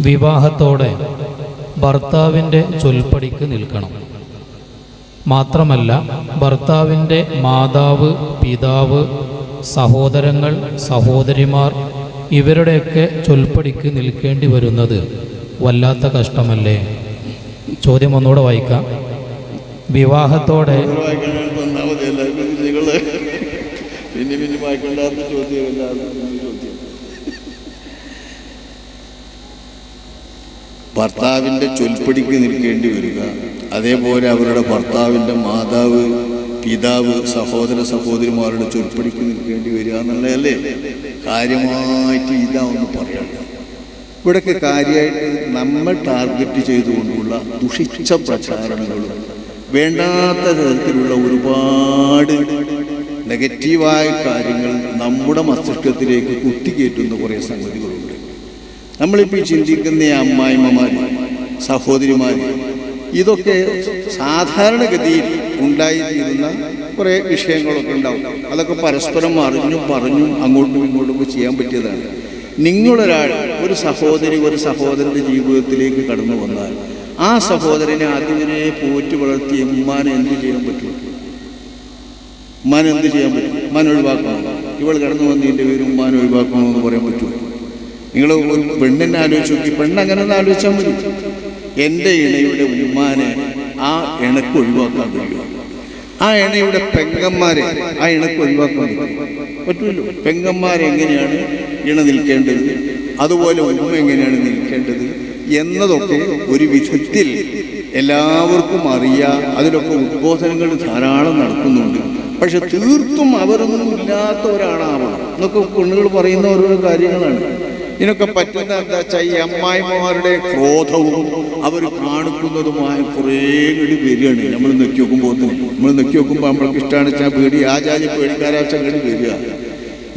വിവാഹത്തോടെ ഭർത്താവിൻ്റെ ചൊൽപ്പടിക്ക് നിൽക്കണം. മാത്രമല്ല ഭർത്താവിൻ്റെ മാതാവ്, പിതാവ്, സഹോദരങ്ങൾ, സഹോദരിമാർ ഇവരുടെയൊക്കെ ചൊൽപ്പടിക്ക് നിൽക്കേണ്ടി വരുന്നത് വല്ലാത്ത കഷ്ടമല്ലേ? ചോദ്യം ഒന്നുകൂടെ വായിക്കാം. വിവാഹത്തോടെ ഭർത്താവിൻ്റെ ചൊൽപ്പടിക്ക് നിൽക്കേണ്ടി വരിക, അതേപോലെ അവരുടെ ഭർത്താവിൻ്റെ മാതാവ്, പിതാവ്, സഹോദര സഹോദരിമാരുടെ ചൊൽപ്പടിക്ക് നിൽക്കേണ്ടി വരിക എന്നുള്ളതല്ലേ കാര്യമായിട്ട്. ഇതാ ഒന്ന് പറയണ്ട. ഇവിടെയൊക്കെ കാര്യമായിട്ട് നമ്മൾ ടാർഗറ്റ് ചെയ്തുകൊണ്ടുള്ള ദുഷിച്ച പ്രചാരണങ്ങളും വേണ്ടാത്ത തരത്തിലുള്ള ഒരുപാട് നെഗറ്റീവായ കാര്യങ്ങൾ നമ്മുടെ മസ്തിഷ്കത്തിലേക്ക് കുത്തിക്കയറ്റുന്ന കുറേ സംഗതികളുണ്ട്. നമ്മളിപ്പോൾ ചിന്തിക്കുന്ന അമ്മായിമ്മമാർ, സഹോദരിമാർ, ഇതൊക്കെ സാധാരണഗതിയിൽ ഉണ്ടായിത്തീരുന്ന കുറേ വിഷയങ്ങളൊക്കെ ഉണ്ടാവും. അതൊക്കെ പരസ്പരം അറിഞ്ഞും പറഞ്ഞും അങ്ങോട്ടും ഇങ്ങോട്ടും ചെയ്യാൻ പറ്റിയതാണ്. നിങ്ങളൊരാൾ ഒരു സഹോദരി ഒരു സഹോദരൻ്റെ ജീവിതത്തിലേക്ക് കടന്നു വന്നാൽ ആ സഹോദരനെ അതുവരെ പോറ്റി വളർത്തി ഉമ്മാനെ എന്ത് ചെയ്യാൻ പറ്റും? ഉമ്മാനെ എന്ത് ചെയ്യാൻ പറ്റും? ഉമ്മാനെ ഒഴിവാക്കണം. ഇവൾ കടന്നു വന്നതിൻ്റെ പേര് ഉമ്മാനെ ഒഴിവാക്കണമെന്ന് പറയാൻ പറ്റുമോ? നിങ്ങൾ ഒരു പെണ്ണിനെ ആലോചിച്ച് നോക്കി. പെണ്ണങ്ങനെ ഒന്ന് ആലോചിച്ചാൽ മതി. എൻ്റെ ഇണയുടെ ഉമ്മാനെ ആ ഇണക്ക് ഒഴിവാക്കാൻ കഴിയുമോ? ആ ഇണയുടെ പെങ്ങന്മാരെ ആ ഇണക്ക് ഒഴിവാക്കാൻ പറ്റുമല്ലോ. പെങ്ങന്മാരെങ്ങനെയാണ് ഇണ നിൽക്കേണ്ടത്, അതുപോലെ ഉമ്മ എങ്ങനെയാണ് നിൽക്കേണ്ടത് എന്നതൊക്കെ ഒരു വിധത്തിൽ എല്ലാവർക്കും അറിയാം. അതിലൊക്കെ ഉദ്ബോധനങ്ങൾ ധാരാളം നടക്കുന്നുണ്ട്. പക്ഷെ തീർത്തും അവരൊന്നും ഇല്ലാത്ത ഒരാളാവണം എന്നൊക്കെ പെണ്ണുകൾ പറയുന്ന ഓരോ കാര്യങ്ങളാണ്. ഇതിനൊക്കെ പറ്റുന്ന എന്താ വെച്ചാൽ ഈ അമ്മായിമാരുടെ ക്രോധവും അവർ കാണിക്കുന്നതുമായ കുറേ കൂടി വരികയാണ്. നമ്മൾ നെക്കി നോക്കുമ്പോൾ നമ്മൾക്ക് ഇഷ്ടമാണ് വെച്ചാൽ പേടി, ആചാര്യ പേടിക്കാരാച്ചാൽ കൂടി വരിക.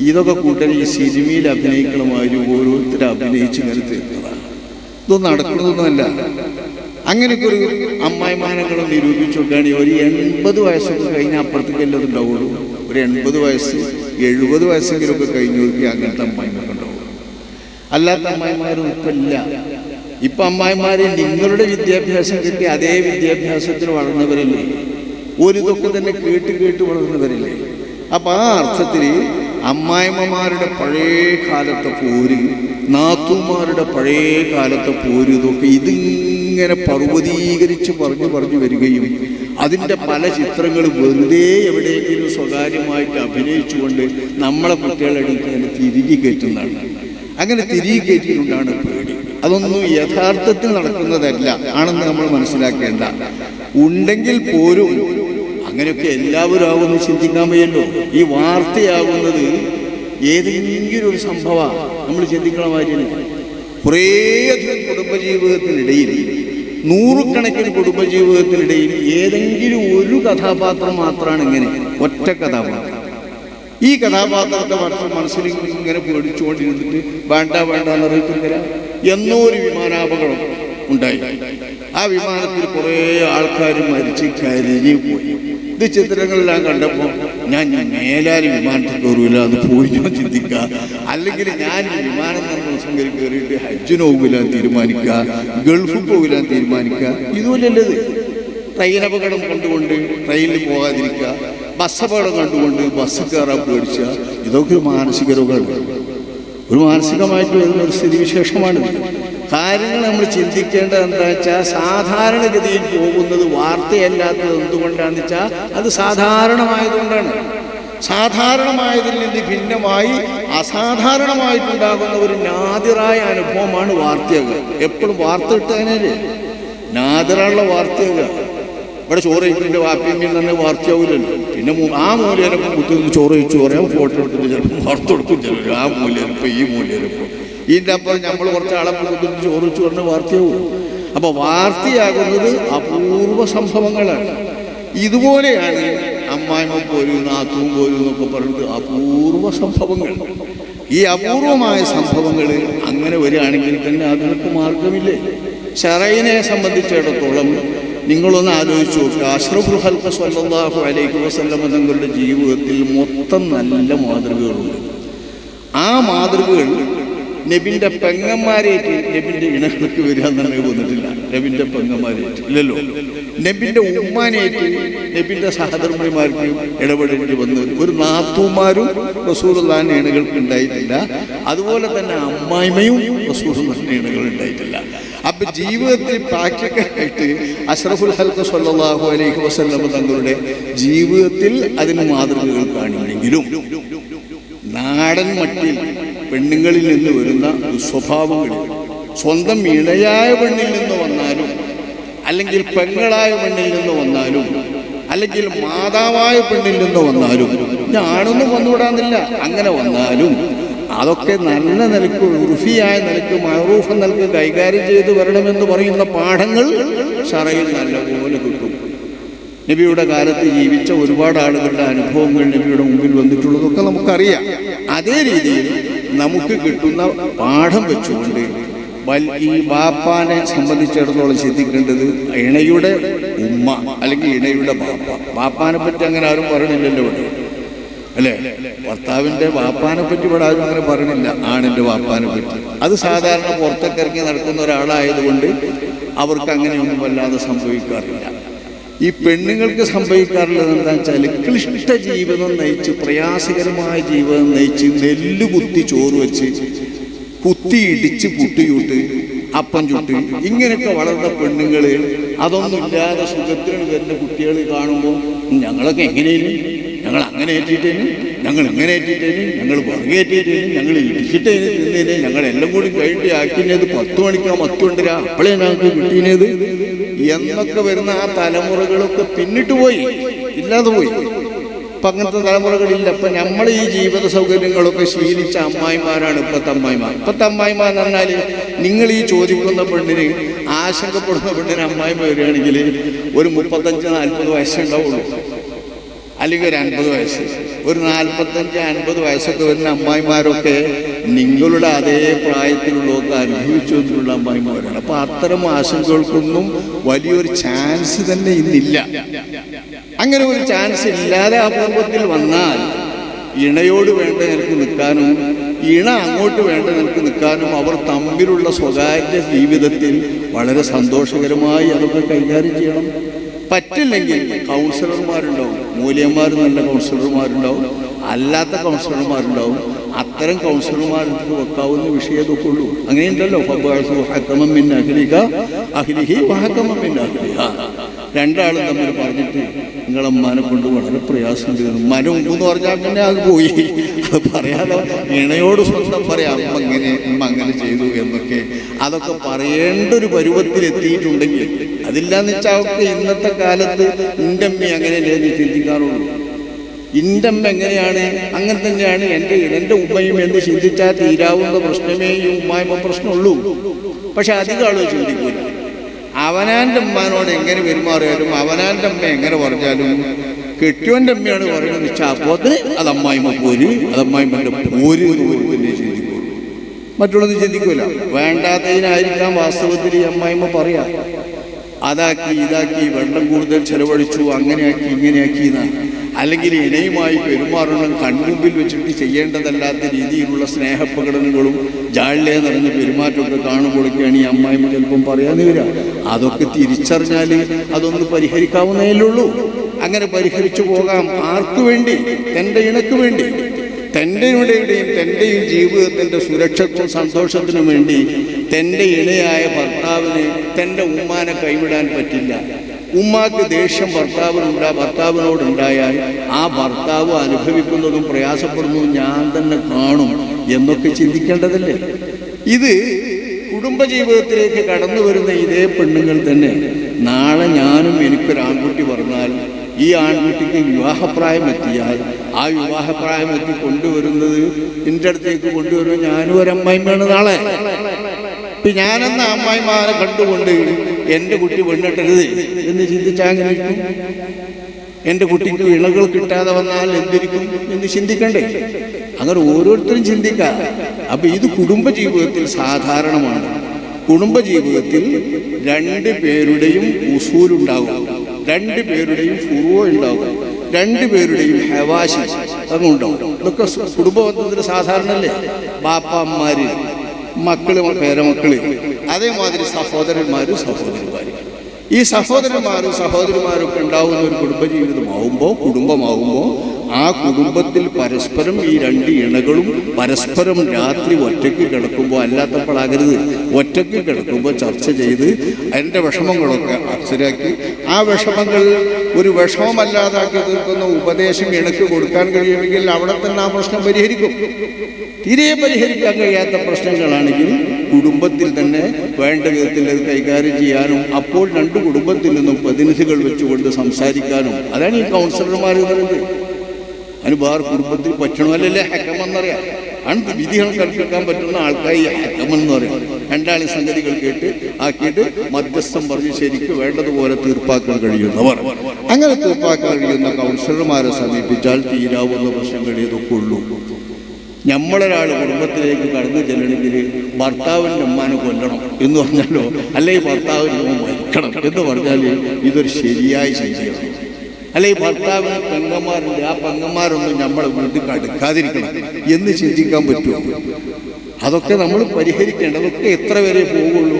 ഇതൊക്കെ കൂട്ടൻ ഈ സിനിമയിൽ അഭിനയിക്കണമാതിരി ഓരോരുത്തരും അഭിനയിച്ച് ഇങ്ങനെ തീർന്നതാണ്. ഇതൊന്നും നടക്കുന്നതൊന്നുമല്ല. അങ്ങനെയൊക്കെ ഒരു അമ്മായിമാനങ്ങളും നിരൂപിച്ചു കൊടുക്കുകയാണെങ്കിൽ ഒരു 80 വയസ്സൊക്കെ കഴിഞ്ഞാൽ അപ്പുറത്തേക്ക് എല്ലാം ഉണ്ടാവുള്ളൂ. ഒരു 80 വയസ്സ് 70 വയസ്സെങ്കിലുമൊക്കെ കഴിഞ്ഞവർക്ക് അങ്ങനത്തെ അമ്മായിമാരൊക്കെ ഉണ്ടാവുള്ളൂ. അല്ലാത്ത അമ്മായിമാരും ഇപ്പം ഇല്ല. ഇപ്പം അമ്മായിമാരെ നിങ്ങളുടെ വിദ്യാഭ്യാസം കിട്ടി അതേ വിദ്യാഭ്യാസത്തിൽ വളർന്നവരല്ലേ, ഒരിതൊക്കെ തന്നെ കേട്ട് വളർന്നവരല്ലേ. അപ്പം ആ അർത്ഥത്തിൽ അമ്മായിമ്മമാരുടെ പഴയ കാലത്തെ പോര്, നാത്തൂമാരുടെ പഴയ കാലത്തെ പോര്, ഇതൊക്കെ ഇതിങ്ങനെ പർവ്വതീകരിച്ച് പറഞ്ഞു വരികയും അതിൻ്റെ പല ചിത്രങ്ങൾ വെറുതെ എവിടെയെങ്കിലും സ്വകാര്യമായിട്ട് അഭിനയിച്ചുകൊണ്ട് നമ്മളെ കുട്ടികളെടുത്ത് തന്നെ തിരികെ കയറ്റുന്നതാണ്. അങ്ങനെ തിരികെ കയറ്റിക്കൊണ്ടാണ് പേടി. അതൊന്നും യഥാർത്ഥത്തിൽ നടക്കുന്നതല്ല ആണെന്ന് നമ്മൾ മനസ്സിലാക്കേണ്ട. ഉണ്ടെങ്കിൽ പോലും അങ്ങനെയൊക്കെ എല്ലാവരും ആവുമെന്ന് ചിന്തിക്കാൻ വയ്യല്ലോ. ഈ വാർത്തയാകുന്നത് ഏതെങ്കിലും ഒരു സംഭവമാണ് നമ്മൾ ചിന്തിക്കണ മാതിരി. കുറേയധികം കുടുംബജീവിതത്തിനിടയിൽ, നൂറുകണക്കിന് കുടുംബജീവിതത്തിനിടയിൽ ഏതെങ്കിലും ഒരു കഥാപാത്രം മാത്രമാണ് ഇങ്ങനെ ഒറ്റ കഥാപാത്രം. ഈ കഥാപാത്രത്തെ മനസ്സിൽ ഇങ്ങനെ പേടിച്ചുകൊണ്ടിരുന്നിട്ട് വേണ്ട എന്നറിയിക്കുന്നില്ല. എന്നോ ഒരു വിമാനാപകടം ഉണ്ടായി. ആ വിമാനത്തിൽ കുറേ ആൾക്കാർ മരിച്ച് കരിഞ്ഞു പോയി. ഇത് ചിത്രങ്ങളെല്ലാം കണ്ടപ്പോൾ ഞാൻ മേലാൽ വിമാനത്തിൽ കയറൂല, അത് പോയി ഞാൻ ചിന്തിക്കുക. അല്ലെങ്കിൽ ഞാൻ വിമാനം തന്നെ ദിവസം കയറിയിട്ട് ഹജ്ജിന് പോകില്ലാൻ തീരുമാനിക്കുക, ഗൾഫിൽ പോകില്ലാൻ തീരുമാനിക്കുക. ഇതുപോലെയല്ലത്. ട്രെയിൻ അപകടം കണ്ടുകൊണ്ട് ട്രെയിനിൽ പോകാതിരിക്കുക, ബസ് അപകടം കണ്ടുകൊണ്ട് ബസ് കയറാൻ പേടിക്കുക. ഇതൊക്കെ ഒരു മാനസിക രോഗമാണ്. ഒരു മാനസികമായിട്ട് വരുന്ന ഒരു സ്ഥിതിവിശേഷമാണിത്. കാര്യങ്ങൾ നമ്മൾ ചിന്തിക്കേണ്ടത് എന്താ വെച്ചാൽ സാധാരണഗതിയിൽ പോകുന്നത് വാർത്തയല്ലാത്തത് എന്തുകൊണ്ടാണെന്ന് വെച്ചാൽ അത് സാധാരണമായതുകൊണ്ടാണ്. സാധാരണമായതിൽ നിന്ന് ഭിന്നമായി അസാധാരണമായിട്ടുണ്ടാകുന്ന ഒരു നാദിറായ അനുഭവമാണ് വാർത്തയാകുക. എപ്പോഴും വാർത്ത ഇട്ടതിനല്ലേ നാദിറുള്ള വാർത്തയാകുക. ഇവിടെ ചോറ് കഴിക്കുന്നതിൻ്റെ വാപ്പിയമ്മയിൽ തന്നെ വാർത്തയാവില്ലല്ലോ. പിന്നെ ആ മൂല്യരപ്പം കുത്തിന്ന് ചോറ് കഴിച്ചു പറയാം, ഫോട്ടോ എടുത്തിട്ട് ചിലപ്പോൾ വാർത്ത കൊടുക്കും. ചിലർ ആ മൂല്യരപ്പം ഈ മൂല്യരപ്പം ഇതിൻ്റെ അപ്പുറം നമ്മൾ കുറച്ച് ആളപ്പം കുത്തിട്ട് ചോറ് വെച്ച് പറഞ്ഞ വാർത്തയാവും. അപ്പോൾ വാർത്തയാകുന്നത് അപൂർവ സംഭവങ്ങളാണ്. ഇതുപോലെയാണ് അമ്മായിമ്മ പോരും നാത്തും പോരും എന്നൊക്കെ പറഞ്ഞിട്ട് അപൂർവ സംഭവങ്ങൾ. ഈ അപൂർവമായ സംഭവങ്ങൾ അങ്ങനെ വരികയാണെങ്കിൽ തന്നെ അതിനൊക്കെ മാർഗമില്ലേ? ശറഈനെ സംബന്ധിച്ചിടത്തോളം നിങ്ങളൊന്ന് ആലോചിച്ച് നോക്കുക. അഷ്റഫുൽ ഖൽഖ് സ്വല്ലല്ലാഹു അലൈഹി വസല്ലം തങ്ങളുടെ ജീവിതത്തിൽ മൊത്തം നല്ല മാതൃകകളുണ്ട്. ആ മാതൃകകൾ നബിന്റെ പെങ്ങന്മാരേറ്റ് നബിന്റെ ഇണകൾക്ക് വരിക എന്നെ വന്നിട്ടില്ല. നബിന്റെ പെങ്ങന്മാരേറ്റ് ഇല്ലല്ലോ. നബിന്റെ ഉമ്മാനേറ്റ് നബിന്റെ സഹധർമ്മിമാർക്ക് ഇടപെടേണ്ടി വന്ന് ഒരു നാത്തൂമാരും റസൂലുള്ളാഹിന്റെ ഇണകൾക്ക് ഉണ്ടായിട്ടില്ല. അതുപോലെ തന്നെ അമ്മായിമയും റസൂലുള്ളാഹിന്റെ ഇണകൾ ഉണ്ടായിട്ടില്ല. അപ്പൊ ജീവിതത്തിൽ പ്രാക്ടിക്കലായിട്ട് അഷ്റഫുൽ ഖൽഖ് സ്വല്ലല്ലാഹു അലൈഹി വസല്ലം തങ്ങളുടെ ജീവിതത്തിൽ അതിന് മാതൃകകൾ കാണില്ലെങ്കിലും നാടൻ മട്ടിൽ പെണ്ണുങ്ങളിൽ നിന്ന് വരുന്ന സ്വഭാവങ്ങളിൽ സ്വന്തം ഇണയായ പെണ്ണിൽ നിന്ന് വന്നാലും അല്ലെങ്കിൽ പെങ്ങളായ പെണ്ണിൽ നിന്ന് വന്നാലും അല്ലെങ്കിൽ മാതാവായ പെണ്ണിൽ നിന്ന് വന്നാലും ഞാനൊന്നും വന്നുവിടാന്നില്ല, അങ്ങനെ വന്നാലും അതൊക്കെ നല്ല നിലക്ക് ഉർഫിയായ നിലക്ക് മഅറൂഫ് നിലക്ക് കൈകാര്യം ചെയ്ത് വരണമെന്ന് പറയുന്ന പാഠങ്ങൾ ശറയിൽ നല്ലപോലെ കിട്ടും. നബിയുടെ കാലത്ത് ജീവിച്ച ഒരുപാട് ആളുകളുടെ അനുഭവങ്ങൾ നബിയുടെ മുമ്പിൽ വന്നിട്ടുള്ളതൊക്കെ നമുക്കറിയാം. അതേ രീതിയിൽ നമുക്ക് കിട്ടുന്ന പാഠം വെച്ചുകൊണ്ട് ഈ ബാപ്പാനെ സംബന്ധിച്ചിടത്തോളം ശ്രദ്ധിക്കേണ്ടത് ഇണയുടെ ഉമ്മ അല്ലെങ്കിൽ ഇണയുടെ ബാപ്പ. ബാപ്പാനെ പറ്റി അങ്ങനെ ആരും പറയണില്ലല്ലോ ഇവിടെ, അല്ലേ? ഭർത്താവിൻ്റെ ബാപ്പാനെ പറ്റി ഇവിടെ ആരും അങ്ങനെ പറയണില്ല, ആണിൻ്റെ ബാപ്പാനെ പറ്റി. അത് സാധാരണ പുറത്തൊക്കെ ഇറങ്ങി നടക്കുന്ന ഒരാളായതുകൊണ്ട് അവർക്ക് അങ്ങനെയൊന്നും വല്ലാതെ സംഭവിക്കാറില്ല. ഈ പെണ്ണുങ്ങൾക്ക് സംഭവിക്കാറുള്ളത് എന്താണെന്ന് വെച്ചാൽ ക്ലിഷ്ട ജീവിതം നയിച്ച്, പ്രയാസകരമായ ജീവിതം നയിച്ച്, നെല്ല് കുത്തി ചോറ് വെച്ച്, കുത്തി ഇടിച്ച് പുട്ടിയൂട്ട്, അപ്പം ചുട്ട്, ഇങ്ങനെയൊക്കെ വളർന്ന പെണ്ണുങ്ങൾ അതൊന്നുമില്ലാതെ സുഖത്തിന് വരുന്ന കുട്ടികൾ കാണുമ്പോൾ ഞങ്ങളൊക്കെ എങ്ങനെയും, ഞങ്ങൾ അങ്ങനെ ഏറ്റിട്ടേന്, ഞങ്ങൾ ഇങ്ങനെ ഏറ്റിട്ടേന്, ഞങ്ങൾ പുറകേറ്റിട്ടേന്, ഞങ്ങൾ ഇടിച്ചിട്ടേന് തിന്നേന്, ഞങ്ങളെല്ലാം കൂടി കഴിഞ്ഞിട്ട് ആക്കിയത് 10 മണിക്കാ 10 കൊണ്ടുവരാ അപ്പോഴേ ഞങ്ങൾക്ക് കിട്ടിയത് എന്നൊക്കെ വരുന്ന ആ തലമുറകളൊക്കെ പിന്നിട്ട് പോയി, ഇല്ലാതെ പോയി. ഇപ്പം അങ്ങനത്തെ തലമുറകളില്ല. അപ്പം നമ്മൾ ഈ ജീവിത സൗകര്യങ്ങളൊക്കെ ശീലിച്ച അമ്മായിമാരാണ് ഇപ്പോഴത്തെ അമ്മായിമാർ. ഇപ്പോഴത്തെ അമ്മായിമാർ എന്ന് പറഞ്ഞാൽ നിങ്ങൾ ഈ ചോദിക്കുന്ന പെണ്ണിന്, ആശങ്കപ്പെടുന്ന പെണ്ണിന് അമ്മായിമ വരികയാണെങ്കിൽ ഒരു 35-40 വയസ്സുണ്ടാവുള്ളൂ, അല്ലെങ്കിൽ ഒരു 50 വയസ്സ്. ഒരു 45-50 വയസ്സൊക്കെ വരുന്ന അമ്മായിമാരൊക്കെ നിങ്ങളുടെ അതേ പ്രായത്തിലുള്ളതൊക്കെ അനുഭവിച്ചു വന്നിട്ടുള്ള അമ്മായിമാരാണ്. അപ്പം അത്തരം ആശങ്കകൾക്കൊന്നും വലിയൊരു ചാൻസ് തന്നെ ഇന്നില്ല. അങ്ങനെ ഒരു ചാൻസ് ഇല്ലാതെ അപൂർവത്തിൽ വന്നാൽ ഇണയോട് വേണ്ട നിനക്ക് നിൽക്കാനും ഇണ അങ്ങോട്ട് വേണ്ട നിനക്ക് നിൽക്കാനും അവർ തമ്മിലുള്ള സ്വകാര്യ ജീവിതത്തിൽ വളരെ സന്തോഷകരമായി അതൊക്കെ കൈകാര്യം ചെയ്യണം. പറ്റില്ലെങ്കിൽ കൗൺസിലർമാരുണ്ടാവും, മൂല്യന്മാർ നല്ല കൗൺസിലർമാരുണ്ടാവും, അല്ലാത്ത കൗൺസിലർമാരുണ്ടാവും. അത്തരം കൗൺസിലർമാർക്ക് വെക്കാവുന്ന വിഷയമൊക്കെ ഉള്ളൂ. അങ്ങനെയുണ്ടല്ലോ, രണ്ടാളും തമ്മിൽ പറഞ്ഞിട്ട് നിങ്ങളമ്മാനെ കൊണ്ട് വളരെ പ്രയാസം തീർന്നു. മനം എന്ന് പറഞ്ഞാൽ പിന്നെ അത് പോയി. അത് പറയാതെ ഇണയോട് സ്വന്തം പറയാം, അമ്മ അങ്ങനെ ചെയ്തു എന്നൊക്കെ. അതൊക്കെ പറയേണ്ട ഒരു പരുവത്തിലെത്തിയിട്ടുണ്ടെങ്കിൽ, അതില്ലാന്ന് വെച്ചാൽ അവർക്ക് ഇന്നത്തെ കാലത്ത് എൻ്റെ അമ്മ അങ്ങനെയല്ലേ എന്ന് ചിന്തിക്കാറുള്ളൂ. എൻ്റെ അമ്മ എങ്ങനെയാണ് അങ്ങനെ തന്നെയാണ് എൻ്റെ ഉമ്മയും എന്ന് ചിന്തിച്ചാൽ തീരാവുന്ന പ്രശ്നമേ ഈ ഉമ്മായ്മ പ്രശ്നമുള്ളൂ. പക്ഷെ അധികം ആളുകൾ ചിന്തിക്കൂല. അവനാൻ്റെ ഉമ്മാനോട് എങ്ങനെ പെരുമാറിയാലും, അവനാൻ്റെ അമ്മ എങ്ങനെ പറഞ്ഞാലും, കെട്ടിയോൻ്റെ അമ്മയാണ് പറയുന്നത് വെച്ചാൽ അപ്പോൾ അത് അമ്മായിമ്മ പോര്, അത് അമ്മായിമ്മൻ്റെ പോര് എന്ന് പോലും തന്നെ ചിന്തിക്കുള്ളൂ. മറ്റുള്ളത് ചിന്തിക്കൂല. വേണ്ടാത്തതിനായിരിക്കാം വാസ്തവത്തിൽ ഈ അമ്മായിമ്മ പറയാം. അതാക്കി ഇതാക്കി, വെള്ളം കൂടുതൽ ചെലവഴിച്ചു, അങ്ങനെയാക്കി ഇങ്ങനെയാക്കി എന്നാണ്. അല്ലെങ്കിൽ ഇണയുമായി പെരുമാറണം കൺമുമ്പിൽ വെച്ചിട്ട് ചെയ്യേണ്ടതല്ലാത്ത രീതിയിലുള്ള സ്നേഹപ്രകടനങ്ങളും ജാള്യ നിറഞ്ഞ പെരുമാറ്റമൊക്കെ കാണുമ്പോഴൊക്കെയാണ് ഈ അമ്മായിമ്മ ചിലപ്പം പറയാന്ന് വരിക. അതൊക്കെ തിരിച്ചറിഞ്ഞാൽ അതൊന്ന് പരിഹരിക്കാവുന്നതേയുള്ളൂ. അങ്ങനെ പരിഹരിച്ചു പോകാം. ആർക്കു വേണ്ടി? തൻ്റെ ഇണക്ക് വേണ്ടി, തൻ്റെ ഇണയുടെയും തൻ്റെയും ജീവിതത്തിൻ്റെ സുരക്ഷയ്ക്കും സന്തോഷത്തിനും വേണ്ടി തൻ്റെ ഇണയായ ഭർത്താവിന് തൻ്റെ ഉമ്മാനെ കൈവിടാൻ പറ്റില്ല. ഉമ്മാക്ക് ദേഷ്യം ഭർത്താവിനോടുണ്ടായാൽ ആ ഭർത്താവ് അനുഭവിക്കുന്നതും പ്രയാസപ്പെടുന്നതും ഞാൻ തന്നെ കാണും എന്നൊക്കെ ചിന്തിക്കേണ്ടതല്ലേ? ഇത് കുടുംബജീവിതത്തിലേക്ക് കടന്നു വരുന്ന ഇതേ പെണ്ണുങ്ങൾ തന്നെ നാളെ ഞാനും എനിക്കൊരാൺകുട്ടി പറഞ്ഞാൽ, ഈ ആൺകുട്ടിക്ക് വിവാഹപ്രായം എത്തിയാൽ ആ വിവാഹപ്രായം എത്തി കൊണ്ടുവരുന്നത് എൻ്റെ അടുത്തേക്ക് കൊണ്ടുവരുന്നത് ഞാനും ഒരമ്മായിമ്മയാണ് നാളെ. ഇപ്പം ഞാനെന്ന അമ്മായിമാരെ കണ്ടുകൊണ്ട് എൻ്റെ കുട്ടി പെണ്ണിട്ടരുത് എന്ന് ചിന്തിച്ചാൽ അങ്ങനെ ഇരിക്കും. എൻ്റെ കുട്ടിക്ക് ഇണകൾ കിട്ടാതെ വന്നാൽ എന്തിരിക്കും എന്ന് ചിന്തിക്കണ്ടേ? അങ്ങനെ ഓരോരുത്തരും ചിന്തിക്കാം. അപ്പം ഇത് കുടുംബജീവിതത്തിൽ സാധാരണമാണ്. കുടുംബജീവിതത്തിൽ 2 പേരുടെയും ഉസൂലുണ്ടാകും, 2 പേരുടെയും ഫുറുവ ഉണ്ടാകും, 2 പേരുടെയും ഹവാശി അതുണ്ടാവും. ഇതൊക്കെ കുടുംബബന്ധത്തിൽ സാധാരണല്ലേ? ബാപ്പ അമ്മാര് മക്കള്, പേരമക്കള്, അതേമാതിരി സഹോദരന്മാരും സഹോദരിമാരും. ഈ സഹോദരന്മാരും സഹോദരിമാരൊക്കെ ഉണ്ടാവുന്ന ഒരു കുടുംബമാവുമ്പോൾ ആ കുടുംബത്തിൽ പരസ്പരം ഈ രണ്ട് ഇണകളും പരസ്പരം രാത്രി ഒറ്റയ്ക്ക് കിടക്കുമ്പോൾ, അല്ലാത്തപ്പോഴാകരുത്, ഒറ്റയ്ക്ക് കിടക്കുമ്പോൾ ചർച്ച ചെയ്ത് അതിൻ്റെ വിഷമങ്ങളൊക്കെ അക്ഷരാക്കി ആ വിഷമങ്ങൾ ഒരു വിഷമമല്ലാതാക്കി തീർക്കുന്ന ഉപദേശം ഇണക്ക് കൊടുക്കാൻ കഴിയുമെങ്കിൽ അവിടെ തന്നെ ആ പ്രശ്നം പരിഹരിക്കും. തീരെ പരിഹരിക്കാൻ കഴിയാത്ത പ്രശ്നങ്ങളാണെങ്കിൽ കുടുംബത്തിൽ തന്നെ വേണ്ട വിധത്തിൽ അത് കൈകാര്യം ചെയ്യാനും അപ്പോൾ രണ്ട് കുടുംബത്തിൽ നിന്നും പ്രതിനിധികൾ വെച്ചുകൊണ്ട് സംസാരിക്കാനും, അതാണ് ഈ കൗൺസിലർമാർ പറയുന്നത്. അതിന് വേറെ കുടുംബത്തിൽ പറ്റണമല്ലേ ഹക്കമെന്നറിയാം. ആണ് വിധികൾ കൽപ്പിക്കാൻ പറ്റുന്ന ആൾക്കാർ ഈ ഹക്കമെന്ന് പറയാം. രണ്ടാളി സംഗതികൾ ആക്കിയിട്ട് മധ്യസ്ഥം പറഞ്ഞ് ശരിക്ക് വേണ്ടതുപോലെ തീർപ്പാക്കാൻ കഴിയുന്നവർ, അങ്ങനെ തീർപ്പാക്കാൻ കഴിയുന്ന കൗൺസിലർമാരെ സമീപിച്ചാൽ തീരാവുന്ന പ്രശ്നങ്ങൾ ഇതൊക്കെ ഉള്ളൂ. നമ്മളൊരാൾ കുടുംബത്തിലേക്ക് കടന്നു ചെല്ലണമെങ്കിൽ ഭർത്താവിൻ്റെ ഉമ്മാനെ കൊല്ലണം എന്ന് പറഞ്ഞാലോ, അല്ലെങ്കിൽ ഭർത്താവിൻ്റെ ഉമ്മ മരിക്കണം എന്ന് പറഞ്ഞാൽ ഇതൊരു ശരിയായ ശൈലിയാണ്. അല്ലെങ്കിൽ ഭർത്താവിന് പെങ്ങന്മാരുണ്ട്, ആ പെങ്ങന്മാരൊന്നും നമ്മളെ വീട്ടിൽ അടുക്കാതിരിക്കണം എന്ന് ചിന്തിക്കാൻ പറ്റുമോ? അതൊക്കെ നമ്മൾ പരിഹരിക്കേണ്ടത്. അതൊക്കെ എത്ര വരെ പോകുള്ളൂ?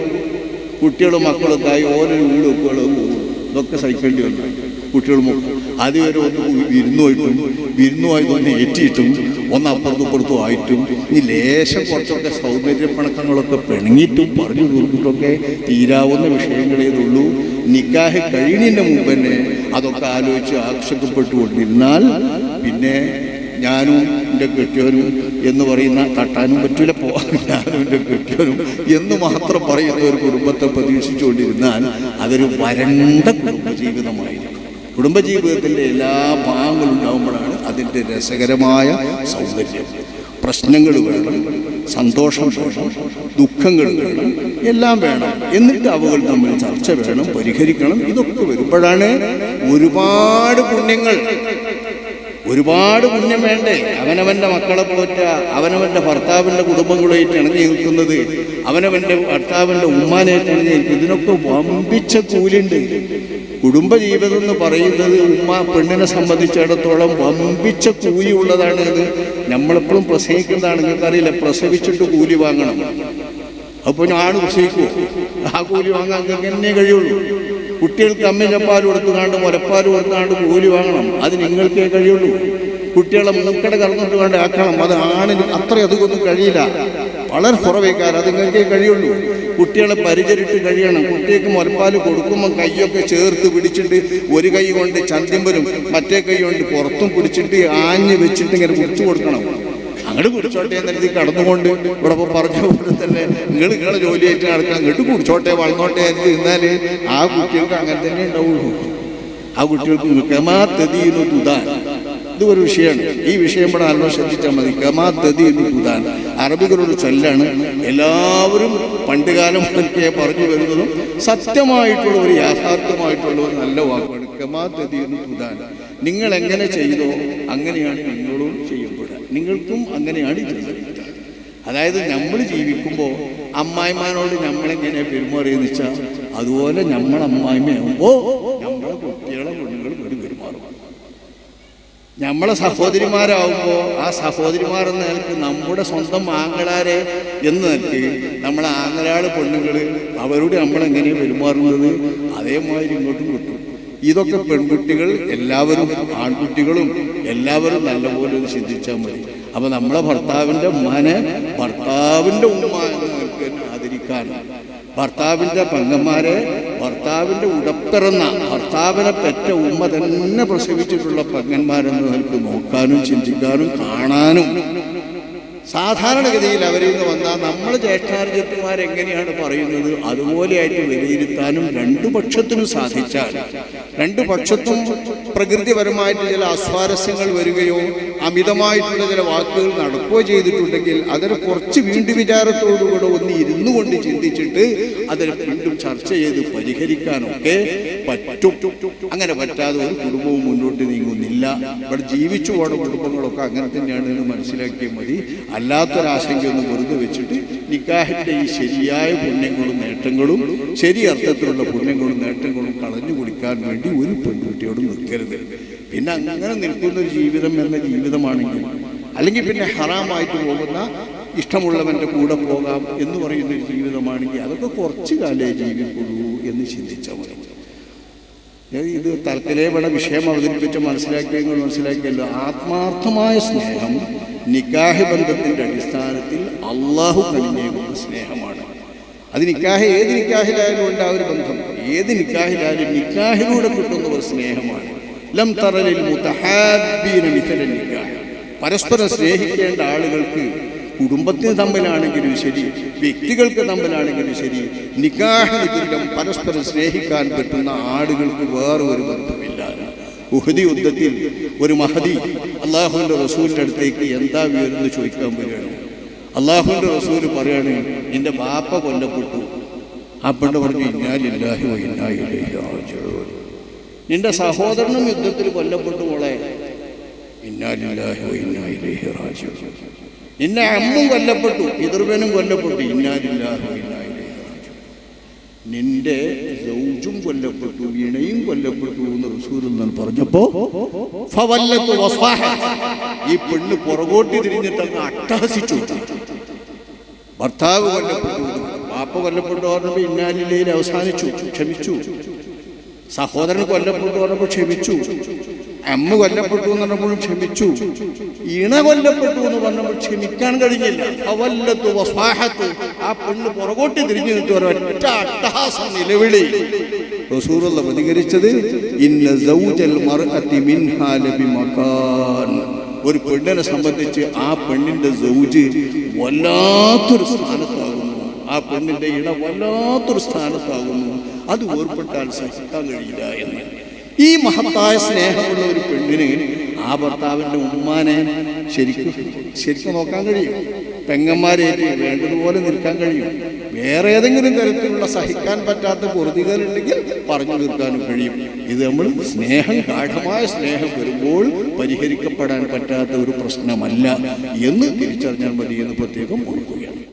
കുട്ടികളും മക്കളൊക്കെ ആയി ഓരോ വീട് വെക്കുകളോ പോകുള്ളൂ. ഇതൊക്കെ സഹിക്കേണ്ടി വന്നു. കുട്ടികളും അതുവരെ ഒന്ന് വിരുന്നുമായിട്ടൊന്ന് ഏറ്റിയിട്ടും ഒന്ന് അപ്പുറത്തും ആയിട്ടും ഇനി ലേശം കുറച്ചൊക്കെ സൗന്ദര്യപ്പണക്കങ്ങളൊക്കെ പിണങ്ങിയിട്ടും പറഞ്ഞു തീർത്തിട്ടൊക്കെ തീരാവുന്ന വിഷയങ്ങളേതുള്ളൂ. നിക്കാഹ് കഴിയുന്നതിൻ്റെ മുമ്പ് തന്നെ അതൊക്കെ ആലോചിച്ച് ആക്ഷേപപ്പെട്ടുകൊണ്ടിരുന്നാൽ പിന്നെ ഞാനും എൻ്റെ കെട്ടിയവനും എന്ന് പറയുന്ന, തട്ടാനും പറ്റൂല, ഞാനും എൻ്റെ കെട്ടിയവനും എന്ന് മാത്രം പറയുന്ന ഒരു കുടുംബത്തെ പ്രതീക്ഷിച്ചുകൊണ്ടിരുന്നാൽ അതൊരു വരണ്ട കുടുംബജീവിതമായിരിക്കും. കുടുംബജീവിതത്തിൻ്റെ എല്ലാ ഭാഗങ്ങളും ഉണ്ടാകുമ്പോഴാണ് അതിൻ്റെ രസകരമായ സൗന്ദര്യം. പ്രശ്നങ്ങൾ വേണം, സന്തോഷം വേണം, ദുഃഖങ്ങൾ വേണം, എല്ലാം വേണം. എന്നിട്ട് അവകൾ തമ്മിൽ ചർച്ച വേണം, പരിഹരിക്കണം. ഇതൊക്കെ വരുമ്പോഴാണ് ഒരുപാട് പുണ്യം വേണ്ടേ? അവനവൻ്റെ മക്കളെ പോറ്റ, അവനവൻ്റെ ഭർത്താവിൻ്റെ കുടുംബങ്ങളായിട്ട് ഇണങ്ങി നിൽക്കുന്നത്, അവനവൻ്റെ ഭർത്താവിൻ്റെ ഉമ്മാനായിട്ട് ഇണങ്ങി നിൽക്കുന്നത്, ഇതിനൊക്കെ വമ്പിച്ച കൂലുണ്ട്. കുടുംബജീവിതം എന്ന് പറയുന്നത് പെണ്ണിനെ സംബന്ധിച്ചിടത്തോളം വമ്പിച്ച കൂലിയുള്ളതാണ്. ഇത് നമ്മളെപ്പോഴും പ്രസവിക്കുന്നതാണ്. നിങ്ങൾക്കറിയില്ല, പ്രസവിച്ചിട്ട് കൂലി വാങ്ങണം. അപ്പോൾ ഞാൻ പ്രസവിക്കുമോ? ആ കൂലി വാങ്ങാൻ എങ്ങനെ കഴിയുള്ളൂ? കുട്ടികൾക്ക് അമ്മയിലപ്പാൽ കൊടുത്തുകാണ്ട് മുലപ്പാൽ കൊടുത്തുകാണ്ട് കൂലി വാങ്ങണം. അത് നിങ്ങൾക്കേ കഴിയുള്ളൂ. കുട്ടികളെ മൂക്കട കറന്നിട്ട് കൊണ്ട് ആക്കണം. അത് ആണിന് അതൊന്നും കഴിയില്ല. വളരെ കുറവേക്കാർ അത് നിങ്ങൾക്കേ കഴിയുള്ളൂ. കുട്ടികളെ പരിചരിട്ട് കഴിയണം. കുട്ടികൾക്ക് മുലപ്പാൽ കൊടുക്കുമ്പോൾ കൈയൊക്കെ ചേർത്ത് പിടിച്ചിട്ട് ഒരു കൈ കൊണ്ട് ചന്തിമ്പലും മറ്റേ കൈ കൊണ്ട് പുറത്തും പിടിച്ചിട്ട് ആഞ്ഞ് വെച്ചിട്ട് ഇങ്ങനെ കുടിച്ചു കൊടുക്കണം. അങ്ങോട്ട് കുടിച്ചോട്ടെ എന്നെഴുതി കടന്നുകൊണ്ട് ഇവിടെ പറഞ്ഞ പോലെ തന്നെ നിങ്ങളെ ജോലിയായിട്ട് നടക്കാം. അങ്ങോട്ട് കുടിച്ചോട്ടെ വളർന്നോട്ടെ എന്ന് നിന്നാൽ ആ കുട്ടികൾക്ക് അങ്ങനെ തന്നെ ഉണ്ടാവുള്ളൂ. ആ കുട്ടികൾക്ക് കമാത്തതീനു തുതാൻ, ഇത് ഒരു വിഷയമാണ്. ഈ വിഷയം ഇവിടെ നല്ല ശ്രദ്ധിച്ചാൽ മതി. കമാത്തതീനു തുതാൻ അറബികളൊരു ചൊല്ലാണ്. എല്ലാവരും പണ്ടുകാലം മുതൽക്കേ പറഞ്ഞു വരുന്നതും സത്യമായിട്ടുള്ള ഒരു യാഥാർത്ഥ്യമായിട്ടുള്ള ഒരു നല്ല വാക്കാണ് കമാത്തതീനു തുതാൻ. നിങ്ങൾ എങ്ങനെ ചെയ്തോ അങ്ങനെയാണ് നിങ്ങളും ചെയ്യപ്പെടുക. നിങ്ങൾക്കും അങ്ങനെയാണ് ചെയ്യുന്നത്. അതായത് നമ്മൾ ജീവിക്കുമ്പോൾ അമ്മായിമാനോട് നമ്മളെങ്ങനെ പെരുമാറിയെന്ന് വെച്ചാൽ അതുപോലെ നമ്മൾ അമ്മായിമ്മയാകുമ്പോൾ നമ്മളെ കുട്ടികളെ പെണ്ണുങ്ങൾ പെരുമാറും. നമ്മളെ സഹോദരിമാരാകുമ്പോൾ ആ സഹോദരിമാരെന്ന നിലക്ക് നമ്മുടെ സ്വന്തം ആങ്ങളാരെ എന്ന് നിലക്ക് നമ്മളെ ആങ്ങളാട് പെണ്ണുങ്ങൾ അവരോട് നമ്മളെങ്ങനെ പെരുമാറുന്നത് അതേമാതിരി ഇങ്ങോട്ടും കിട്ടും. ഇതൊക്കെ പെൺകുട്ടികൾ എല്ലാവരും ആൺകുട്ടികളും എല്ലാവരും നല്ലപോലെ ഒന്ന് ചിന്തിച്ചാൽ മതി. അപ്പൊ നമ്മളെ ഭർത്താവിൻ്റെ ഉമ്മാനെ ഭർത്താവിൻ്റെ ഉമ്മ എന്ന് നിൽക്ക് ആദരിക്കാനും, ഭർത്താവിൻ്റെ പെങ്ങന്മാരെ ഭർത്താവിൻ്റെ ഉടപ്പിറന്ന ഭർത്താവിനെ പെറ്റ ഉമ്മ തന്നെ പ്രസവിച്ചിട്ടുള്ള പെങ്ങന്മാരെന്ന് നിൽക്ക് നോക്കാനും ചിന്തിക്കാനും കാണാനും. സാധാരണഗതിയിൽ അവരിൽ നിന്ന് വന്നാൽ നമ്മൾ ജ്യേഷ്ഠാനുജത്തിമാരെങ്ങനെയാണ് പറയുന്നത് അതുപോലെയായിട്ട് വിലയിരുത്താനും രണ്ടു പക്ഷത്തിനും സാധിച്ചാൽ, രണ്ടു പക്ഷത്തും പ്രകൃതിപരമായിട്ട് ചില അസ്വാരസ്യങ്ങൾ വരികയോ അമിതമായിട്ടുള്ള ചില വാക്കുകൾ നടക്കുകയോ ചെയ്തിട്ടുണ്ടെങ്കിൽ അതിന് കുറച്ച് വീണ്ടും വിചാരത്തോടുകൂടെ ഒന്ന് ഇരുന്നു കൊണ്ട് ചിന്തിച്ചിട്ട് അതിന് വീണ്ടും ചർച്ച ചെയ്ത് പരിഹരിക്കാനൊക്കെ പറ്റും. അങ്ങനെ പറ്റാതെ ഒരു കുടുംബവും മുന്നോട്ട് നീങ്ങുന്നില്ല. ഇവിടെ ജീവിച്ചു പോണ കുടുംബങ്ങളൊക്കെ അങ്ങനെ തന്നെയാണെന്ന് മനസ്സിലാക്കിയാൽ മതി. അല്ലാത്തൊരാശങ്കയൊന്നും വെറുതെ വെച്ചിട്ട് നിക്കാഹിൻ്റെ ഈ ശരിയായ പുണ്യങ്ങളും നേട്ടങ്ങളും ശരി അർത്ഥത്തിലുള്ള പുണ്യങ്ങളും നേട്ടങ്ങളും കളഞ്ഞു കുടിക്കാൻ വേണ്ടി ഒരു പെൺകുട്ടിയോടും നിൽക്കരുത്. പിന്നെ അങ്ങനെ നിൽക്കുന്നൊരു ജീവിതം എന്ന ജീവിതമാണെങ്കിൽ, അല്ലെങ്കിൽ പിന്നെ ഹറാമായിട്ട് പോകുന്ന ഇഷ്ടമുള്ളവൻ്റെ കൂടെ പോകാം എന്ന് പറയുന്നൊരു ജീവിതമാണെങ്കിൽ അതൊക്കെ കുറച്ച് കാലേ ജീവിക്കുള്ളൂ എന്ന് ചിന്തിച്ചാൽ മതി. ഇത് തൽക്കലേപട വിഷയം അവതരിപ്പിച്ച് മനസ്സിലാക്കിയല്ലോ. ആത്മാർത്ഥമായ സ്നേഹം നിക്കാഹ് ബന്ധത്തിൻ്റെ അടിസ്ഥാനത്തിൽ അള്ളാഹു കനിഞ്ഞേക്കുന്ന സ്നേഹമാണ്. അത് ഏത് നിക്കാഹിലായാലും ഉണ്ട് ആ ഒരു ബന്ധം. ഏത് നിക്കാഹിലായാലും നിക്കാഹിലൂടെ കിട്ടുന്ന ഒരു സ്നേഹമാണ്. ലം തറലിൽ മുതഹാബ്ബീന മിഥല നിക്കാഹ്. പരസ്പരം സ്നേഹിക്കേണ്ട ആളുകൾക്ക് കുടുംബത്തിന് തമ്മിലാണെങ്കിലും ശരി, വ്യക്തികൾക്ക് തമ്മിലാണെങ്കിലും ശരി, നിക്കാഹിന് തുല്യം പരസ്പരം സ്നേഹിക്കാൻ പറ്റുന്ന ആളുകൾക്ക് വേറെ ഒരു ബന്ധമില്ല. ഉഹദ് യുദ്ധത്തിൽ ഒരു മഹദി അള്ളാഹുവിൻ്റെ റസൂലിൻ്റെ അടുത്തേക്ക് എന്താ വീരെന്ന് ചോദിക്കാൻ വരികയാണ്. അള്ളാഹുവിൻ്റെ റസൂൽ പറയാണ്, നിന്റെ ബാപ്പ കൊല്ലപ്പെട്ടു. ആ പെണ്ണ് പറഞ്ഞു, ഇന്നാ ലില്ലാഹി വ ഇന്നാ ഇലൈഹി റാജിഊൻ. നിന്റെ സഹോദരനും യുദ്ധത്തിൽ കൊല്ലപ്പെട്ടു മോളെ. ഇന്നാ ലില്ലാഹി വ ഇന്നാ ഇലൈഹി റാജിഊൻ. നിന്നെ അമ്മും കൊല്ലപ്പെട്ടു, പിതൃവനും കൊല്ലപ്പെട്ടു. ഇന്നാ ലില്ലാഹി വ ഇന്നാ ഇലൈഹി റാജിഊൻ. നിന്റെ സൗജും കൊല്ലപ്പെട്ടു, ഇണയും കൊല്ലപ്പെട്ടു എന്ന് റസൂലുള്ളാഹി പറഞ്ഞപ്പോ ഫവല്ലത്തു വസ്വാഹ, ഈ പെണ്ണ് പുറകോട്ട് തിരിഞ്ഞിട്ട് അങ്ങ് അട്ടഹസിച്ചു. ഭർത്താവ് കൊല്ലപ്പെട്ടു, ബാപ്പ കൊല്ലപ്പെട്ടു പറഞ്ഞപ്പോൾ ഇന്നാ ലില്ലാഹി അവസാനിച്ചു, ക്ഷമിച്ചു. സഹോദരൻ കൊല്ലപ്പെട്ടു പറഞ്ഞപ്പോൾ ക്ഷമിച്ചു. അമ്മ കൊല്ലപ്പെട്ടു എന്ന് പറഞ്ഞപ്പോൾ ക്ഷമിച്ചു. ഇണ കൊല്ലപ്പെട്ടു എന്ന് പറഞ്ഞപ്പോൾ ക്ഷമിക്കാൻ കഴിഞ്ഞില്ല. അവല്ലത്തു വസ്വാഹത്ത്, ആ പെണ്ണ് പുറകോട്ട് തിരിഞ്ഞു നിന്നിട്ട് ഒരൊറ്റ അട്ടഹാസം നിലവിളി. റസൂലുള്ളാഹി പ്രതികരിച്ചത്, ഇന്ന സൗജൽ മർഅതി മിൻഹാ ലബിമകാൻ. ഒരു പെണ്ണിനെ സംബന്ധിച്ച് ആ പെണ്ണിന്റെ സൗജ് വല്ലാത്തൊരു സ്ഥാനത്താകുന്നു, ആ പെണ്ണിന്റെ ഇണ വല്ലാത്തൊരു സ്ഥാനത്താകുന്നു. അത് വേർപ്പെട്ടാൽ സഹിക്കാൻ കഴിയില്ല എന്ന്. ഈ മഹത്തായ സ്നേഹമുള്ള ഒരു പെണ്ണിന് ആ ഭർത്താവിൻ്റെ ഉമ്മാനെ ശരിക്കും നോക്കാൻ കഴിയും. പെങ്ങന്മാരേറ്റ് വേണ്ടതുപോലെ നിൽക്കാൻ കഴിയും. വേറെ ഏതെങ്കിലും തരത്തിലുള്ള സഹിക്കാൻ പറ്റാത്ത പൊറുതികളുണ്ടെങ്കിൽ പറഞ്ഞു തീർക്കാനും കഴിയും. ഇത് നമ്മൾ ഗാഢമായ സ്നേഹം വരുമ്പോൾ പരിഹരിക്കപ്പെടാൻ പറ്റാത്ത ഒരു പ്രശ്നമല്ല എന്ന് തിരിച്ചറിഞ്ഞാൽ മതി എന്ന് പ്രത്യേകം ഓർക്കുകയാണ്.